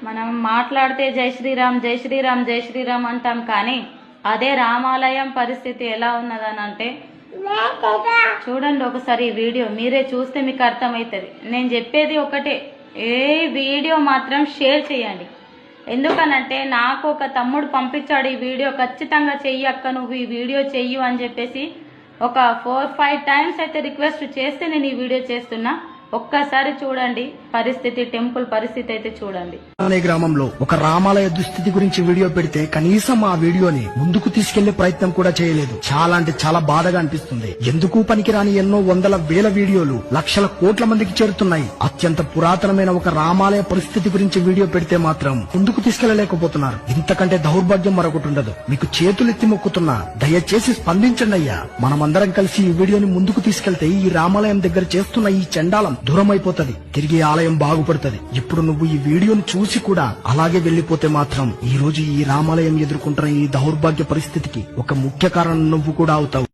మనం మాట్లాడితే జై శ్రీరామ్ జై శ్రీరామ్ జై శ్రీరామ్ అంటాం, కానీ అదే రామాలయం పరిస్థితి ఎలా ఉన్నదని అంటే చూడండి ఒకసారి ఈ వీడియో మీరే చూస్తే మీకు అర్థమవుతుంది. నేను చెప్పేది ఒకటే, ఏ వీడియో మాత్రం షేర్ చేయండి. ఎందుకనంటే నాకు ఒక తమ్ముడు పంపించాడు ఈ వీడియో, ఖచ్చితంగా చెయ్యి అక్క నువ్వు ఈ వీడియో చెయ్యు అని చెప్పేసి ఒక 4-5 టైమ్స్ అయితే రిక్వెస్ట్ చేస్తే నేను ఈ వీడియో చేస్తున్నా. ఒక్కసారి చూడండి పరిస్థితి, టెంపుల్ పరిస్థితి అయితే చూడండి. అనే గ్రామంలో ఒక రామాలయ దుస్థితి గురించి వీడియో పెడితే కనీసం ఆ వీడియోని ముందుకు తీసుకెళ్లే ప్రయత్నం కూడా చేయలేదు. చాలా అంటే చాలా బాధగా అనిపిస్తుంది. ఎందుకు పనికిరాని ఎన్నో వందల వేల వీడియోలు లక్షల కోట్ల మందికి చేరుతున్నాయి. అత్యంత పురాతనమైన ఒక రామాలయ పరిస్థితి గురించి వీడియో పెడితే మాత్రం ముందుకు తీసుకెళ్లలేకపోతున్నారు. ఇంతకంటే దౌర్భాగ్యం మరొకటి ఉండదు. మీకు చేతులెత్తి మొక్కుతున్నా, దయచేసి స్పందించండి అయ్యా. మనమందరం కలిసి ఈ వీడియోని ముందుకు తీసుకెళ్తే ఈ రామాలయం దగ్గర చేస్తున్న ఈ చండాలం దూరం అయిపోతుంది. తిరిగి ఆలయం బాగుపడుతుంది. ఇప్పుడు నువ్వు ఈ వీడియోని చూసి కూడా అలాగే వెళ్లిపోతే మాత్రం ఈ రోజు ఈ రామాలయం ఎదుర్కొంటున్న ఈ దౌర్భాగ్య పరిస్థితికి ఒక ముఖ్య కారణం నువ్వు కూడా అవుతావు.